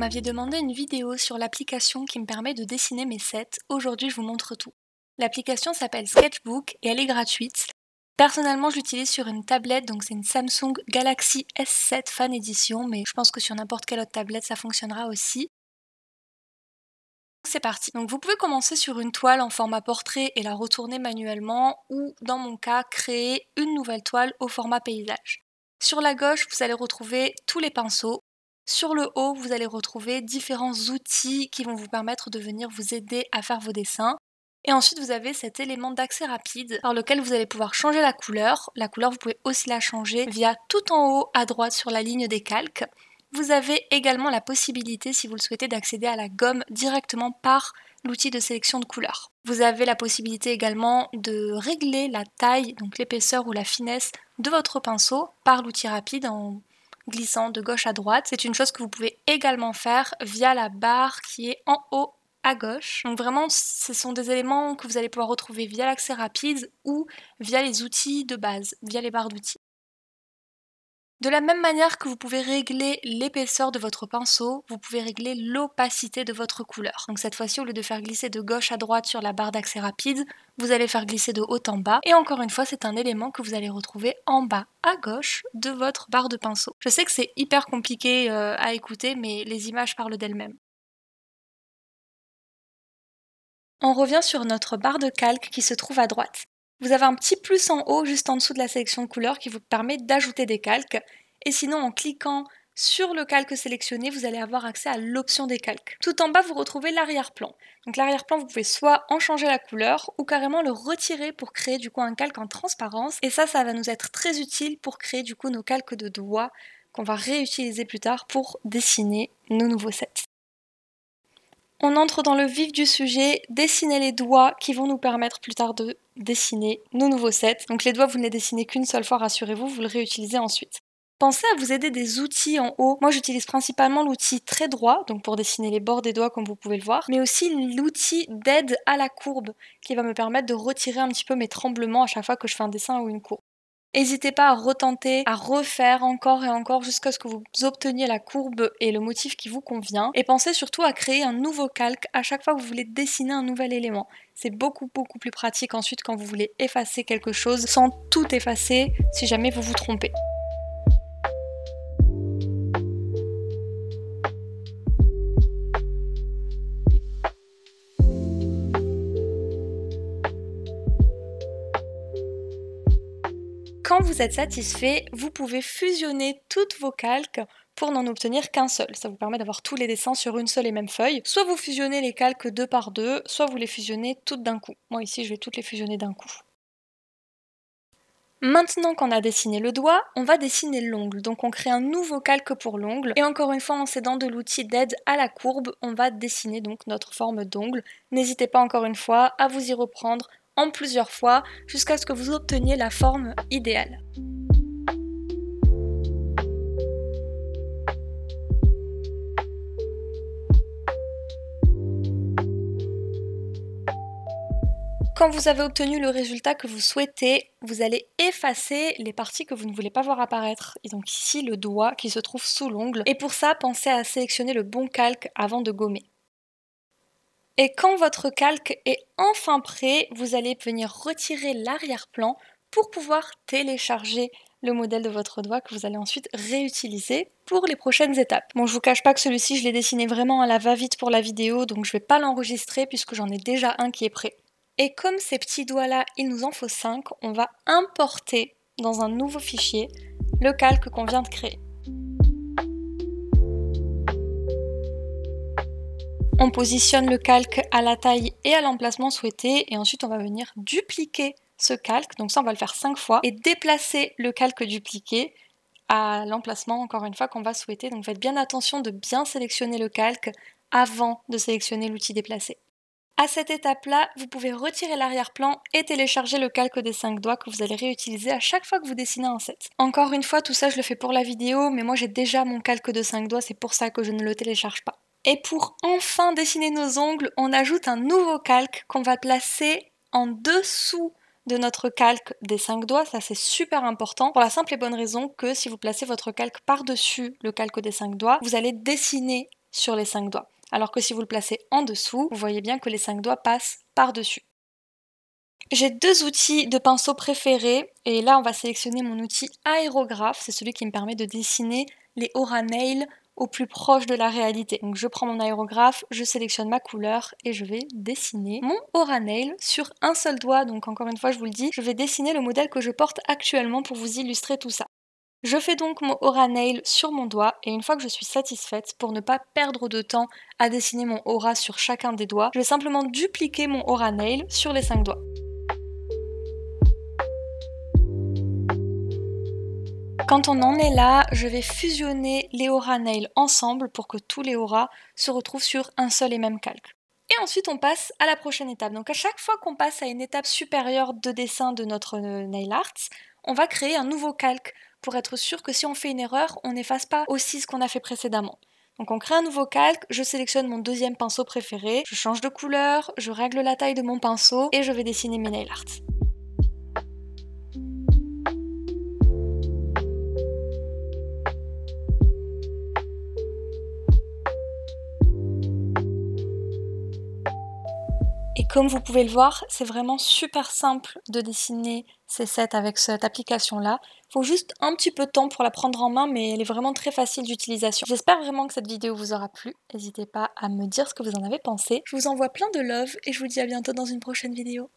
m'aviez demandé une vidéo sur l'application qui me permet de dessiner mes sets. Aujourd'hui, je vous montre tout. L'application s'appelle Sketchbook et elle est gratuite. Personnellement, je l'utilise sur une tablette, donc c'est une Samsung Galaxy S7 Fan Edition, mais je pense que sur n'importe quelle autre tablette, ça fonctionnera aussi. C'est parti. Donc vous pouvez commencer sur une toile en format portrait et la retourner manuellement, ou dans mon cas, créer une nouvelle toile au format paysage. Sur la gauche, vous allez retrouver tous les pinceaux. Sur le haut, vous allez retrouver différents outils qui vont vous permettre de venir vous aider à faire vos dessins. Et ensuite, vous avez cet élément d'accès rapide par lequel vous allez pouvoir changer la couleur. La couleur, vous pouvez aussi la changer via tout en haut à droite sur la ligne des calques. Vous avez également la possibilité, si vous le souhaitez, d'accéder à la gomme directement par l'outil de sélection de couleurs. Vous avez la possibilité également de régler la taille, donc l'épaisseur ou la finesse de votre pinceau par l'outil rapide en glissant de gauche à droite. C'est une chose que vous pouvez également faire via la barre qui est en haut à gauche. Donc vraiment, ce sont des éléments que vous allez pouvoir retrouver via l'accès rapide ou via les outils de base, via les barres d'outils. De la même manière que vous pouvez régler l'épaisseur de votre pinceau, vous pouvez régler l'opacité de votre couleur. Donc cette fois-ci, au lieu de faire glisser de gauche à droite sur la barre d'accès rapide, vous allez faire glisser de haut en bas. Et encore une fois, c'est un élément que vous allez retrouver en bas à gauche de votre barre de pinceau. Je sais que c'est hyper compliqué à écouter, mais les images parlent d'elles-mêmes. On revient sur notre barre de calque qui se trouve à droite. Vous avez un petit plus en haut, juste en dessous de la sélection de couleurs, qui vous permet d'ajouter des calques. Et sinon, en cliquant sur le calque sélectionné, vous allez avoir accès à l'option des calques. Tout en bas, vous retrouvez l'arrière-plan. Donc l'arrière-plan, vous pouvez soit en changer la couleur ou carrément le retirer pour créer du coup un calque en transparence. Et ça va nous être très utile pour créer du coup nos calques de doigts qu'on va réutiliser plus tard pour dessiner nos nouveaux sets. On entre dans le vif du sujet, dessiner les doigts qui vont nous permettre plus tard de dessiner nos nouveaux sets. Donc les doigts, vous ne les dessinez qu'une seule fois, rassurez-vous, vous le réutilisez ensuite. Pensez à vous aider des outils en haut. Moi, j'utilise principalement l'outil trait droit, donc pour dessiner les bords des doigts comme vous pouvez le voir, mais aussi l'outil d'aide à la courbe qui va me permettre de retirer un petit peu mes tremblements à chaque fois que je fais un dessin ou une courbe. N'hésitez pas à retenter, à refaire encore et encore jusqu'à ce que vous obteniez la courbe et le motif qui vous convient. Et pensez surtout à créer un nouveau calque à chaque fois que vous voulez dessiner un nouvel élément. C'est beaucoup plus pratique ensuite quand vous voulez effacer quelque chose sans tout effacer si jamais vous vous trompez. Quand vous êtes satisfait, vous pouvez fusionner toutes vos calques pour n'en obtenir qu'un seul. Ça vous permet d'avoir tous les dessins sur une seule et même feuille. Soit vous fusionnez les calques deux par deux, soit vous les fusionnez toutes d'un coup. Moi ici, je vais toutes les fusionner d'un coup. Maintenant qu'on a dessiné le doigt, on va dessiner l'ongle. Donc on crée un nouveau calque pour l'ongle. Et encore une fois, en s'aidant de l'outil d'aide à la courbe, on va dessiner donc notre forme d'ongle. N'hésitez pas encore une fois à vous y reprendre en plusieurs fois jusqu'à ce que vous obteniez la forme idéale. Quand vous avez obtenu le résultat que vous souhaitez, vous allez effacer les parties que vous ne voulez pas voir apparaître. Et donc ici, le doigt qui se trouve sous l'ongle. Et pour ça, pensez à sélectionner le bon calque avant de gommer. Et quand votre calque est enfin prêt, vous allez venir retirer l'arrière-plan pour pouvoir télécharger le modèle de votre doigt que vous allez ensuite réutiliser pour les prochaines étapes. Bon, je vous cache pas que celui-ci, je l'ai dessiné vraiment à la va-vite pour la vidéo, donc je vais pas l'enregistrer puisque j'en ai déjà un qui est prêt. Et comme ces petits doigts-là, il nous en faut 5, on va importer dans un nouveau fichier le calque qu'on vient de créer. On positionne le calque à la taille et à l'emplacement souhaité et ensuite on va venir dupliquer ce calque, donc ça on va le faire 5 fois, et déplacer le calque dupliqué à l'emplacement encore une fois qu'on va souhaiter. Donc faites bien attention de bien sélectionner le calque avant de sélectionner l'outil déplacé. À cette étape-là, vous pouvez retirer l'arrière-plan et télécharger le calque des 5 doigts que vous allez réutiliser à chaque fois que vous dessinez un set. Encore une fois, tout ça je le fais pour la vidéo, mais moi j'ai déjà mon calque de 5 doigts, c'est pour ça que je ne le télécharge pas. Et pour enfin dessiner nos ongles, on ajoute un nouveau calque qu'on va placer en dessous de notre calque des 5 doigts. Ça c'est super important pour la simple et bonne raison que si vous placez votre calque par-dessus le calque des 5 doigts, vous allez dessiner sur les 5 doigts. Alors que si vous le placez en dessous, vous voyez bien que les 5 doigts passent par-dessus. J'ai 2 outils de pinceau préférés et là on va sélectionner mon outil aérographe, c'est celui qui me permet de dessiner les aura nails au plus proche de la réalité. Donc je prends mon aérographe, je sélectionne ma couleur et je vais dessiner mon aura nail sur un seul doigt. Donc encore une fois je vous le dis, je vais dessiner le modèle que je porte actuellement pour vous illustrer tout ça. Je fais donc mon aura nail sur mon doigt et une fois que je suis satisfaite, pour ne pas perdre de temps à dessiner mon aura sur chacun des doigts, je vais simplement dupliquer mon aura nail sur les 5 doigts. Quand on en est là, je vais fusionner les aura nails ensemble pour que tous les auras se retrouvent sur un seul et même calque. Et ensuite on passe à la prochaine étape. Donc à chaque fois qu'on passe à une étape supérieure de dessin de notre nail art, on va créer un nouveau calque pour être sûr que si on fait une erreur, on n'efface pas aussi ce qu'on a fait précédemment. Donc on crée un nouveau calque, je sélectionne mon deuxième pinceau préféré, je change de couleur, je règle la taille de mon pinceau et je vais dessiner mes nail art. Et comme vous pouvez le voir, c'est vraiment super simple de dessiner ces sets avec cette application-là. Il faut juste un petit peu de temps pour la prendre en main, mais elle est vraiment très facile d'utilisation. J'espère vraiment que cette vidéo vous aura plu. N'hésitez pas à me dire ce que vous en avez pensé. Je vous envoie plein de love et je vous dis à bientôt dans une prochaine vidéo.